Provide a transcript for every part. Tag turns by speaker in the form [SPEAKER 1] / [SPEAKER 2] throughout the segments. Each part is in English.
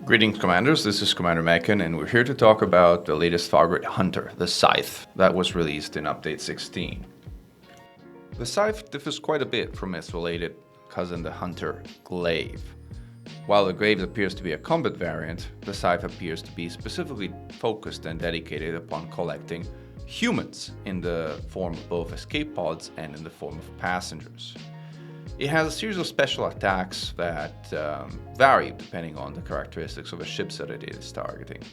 [SPEAKER 1] Greetings, Commanders. This is Commander Mekan, and we're here to talk about the latest Thargoid Hunter, the Scythe, that was released in Update 16. The Scythe differs quite a bit from its related cousin, the Hunter Glaive. While the Glaive appears to be a combat variant, the Scythe appears to be specifically focused and dedicated upon collecting humans in the form of both escape pods and in the form of passengers. It has a series of special attacks that vary depending on the characteristics of the ships that it is targeting.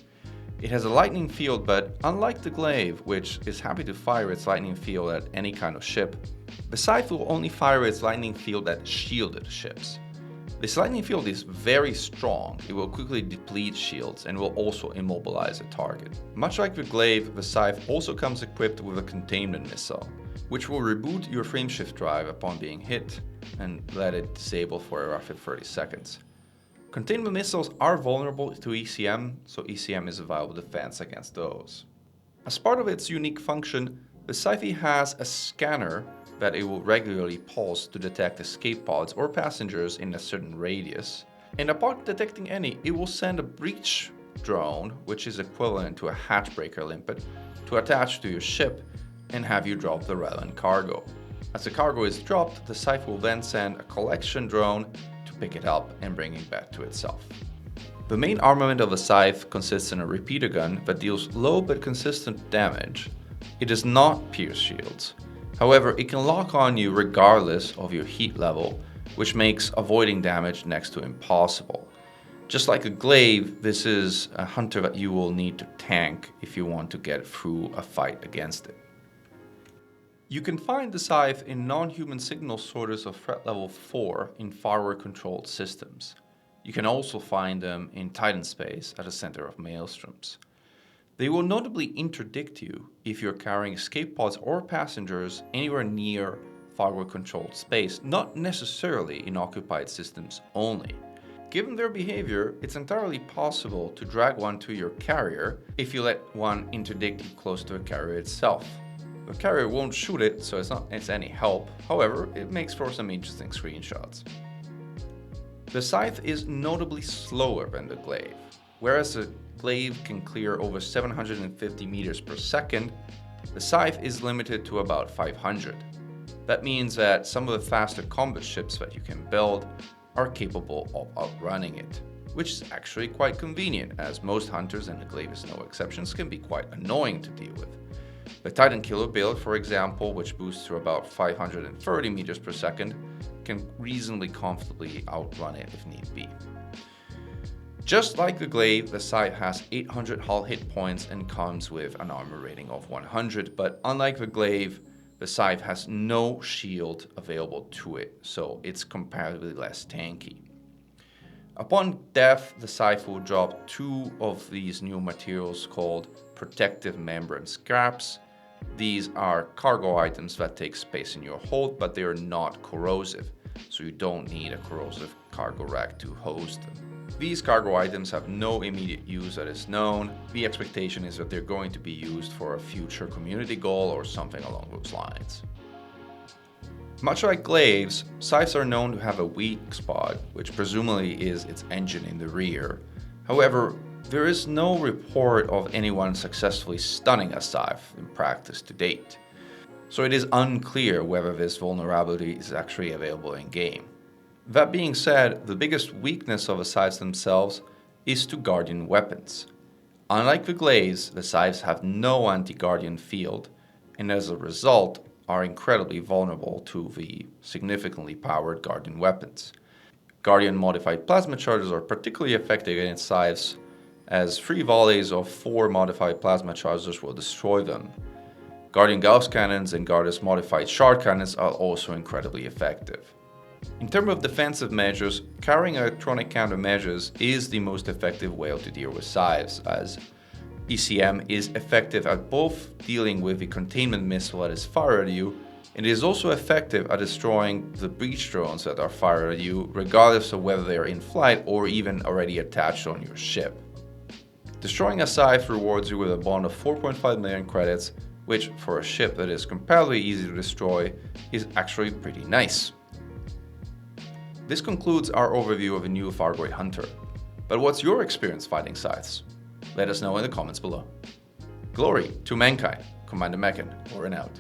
[SPEAKER 1] It has a lightning field, but unlike the Glaive, which is happy to fire its lightning field at any kind of ship, the Scythe will only fire its lightning field at shielded ships. This lightning field is very strong. It will quickly deplete shields and will also immobilize a target. Much like the Glaive, the Scythe also comes equipped with a containment missile, which will reboot your frameshift drive upon being hit and let it disable for a roughly 30 seconds. Containment missiles are vulnerable to ECM, so ECM is a viable defense against those. As part of its unique function, the Scythe has a scanner that it will regularly pulse to detect escape pods or passengers in a certain radius. And upon detecting any, it will send a breach drone, which is equivalent to a hatchbreaker limpet, to attach to your ship and have you drop the relevant cargo. As the cargo is dropped, the Scythe will then send a collection drone to pick it up and bring it back to itself. The main armament of the Scythe consists in a repeater gun that deals low but consistent damage. It does not pierce shields. However, it can lock on you regardless of your heat level, which makes avoiding damage next to impossible. Just like a Glaive, this is a hunter that you will need to tank if you want to get through a fight against it. You can find the Scythe in non-human signal sorters of threat level 4 in firewall-controlled systems. You can also find them in Titan space at the center of maelstroms. They will notably interdict you if you're carrying escape pods or passengers anywhere near firewall-controlled space, not necessarily in occupied systems only. Given their behavior, it's entirely possible to drag one to your carrier if you let one interdict you close to the carrier itself. The carrier won't shoot it, so it's any help. However, it makes for some interesting screenshots. The Scythe is notably slower than the Glaive. Whereas the Glaive can clear over 750 meters per second, the Scythe is limited to about 500. That means that some of the faster combat ships that you can build are capable of outrunning it, which is actually quite convenient, as most hunters, and the Glaive is no exceptions, can be quite annoying to deal with. The TitanKiller build, for example, which boosts to about 530 meters per second, can reasonably comfortably outrun it if need be. Just like the Glaive, the Scythe has 800 hull hit points and comes with an armor rating of 100, but unlike the Glaive, the Scythe has no shield available to it, so it's comparatively less tanky. Upon death, the Scythe will drop 2 of these new materials called protective membrane scraps. These are cargo items that take space in your hold, but they are not corrosive, so you don't need a corrosive cargo rack to host them. These cargo items have no immediate use that is known. The expectation is that they're going to be used for a future community goal or something along those lines. Much like Glaives, Scythes are known to have a weak spot, which presumably is its engine in the rear. However, there is no report of anyone successfully stunning a Scythe in practice to date, so it is unclear whether this vulnerability is actually available in-game. That being said, the biggest weakness of the Scythes themselves is to Guardian weapons. Unlike the Glaives, the Scythes have no anti-Guardian field, and as a result are incredibly vulnerable to the significantly powered Guardian weapons. Guardian modified plasma charges are particularly effective against Scythes, as 3 volleys of 4 modified plasma charges will destroy them. Guardian Gauss cannons and Guardian modified shard cannons are also incredibly effective. In terms of defensive measures, carrying electronic countermeasures is the most effective way to deal with Scythes, as ECM is effective at both dealing with the containment missile that is fired at you, and it is also effective at destroying the breach drones that are fired at you, regardless of whether they are in flight or even already attached on your ship. Destroying a Scythe rewards you with a bond of 4.5 million credits, which for a ship that is comparatively easy to destroy is actually pretty nice. This concludes our overview of the new Thargoid Hunter. But what's your experience fighting scythes? Let us know in the comments below. Glory to mankind, Commander Meccan, over and out.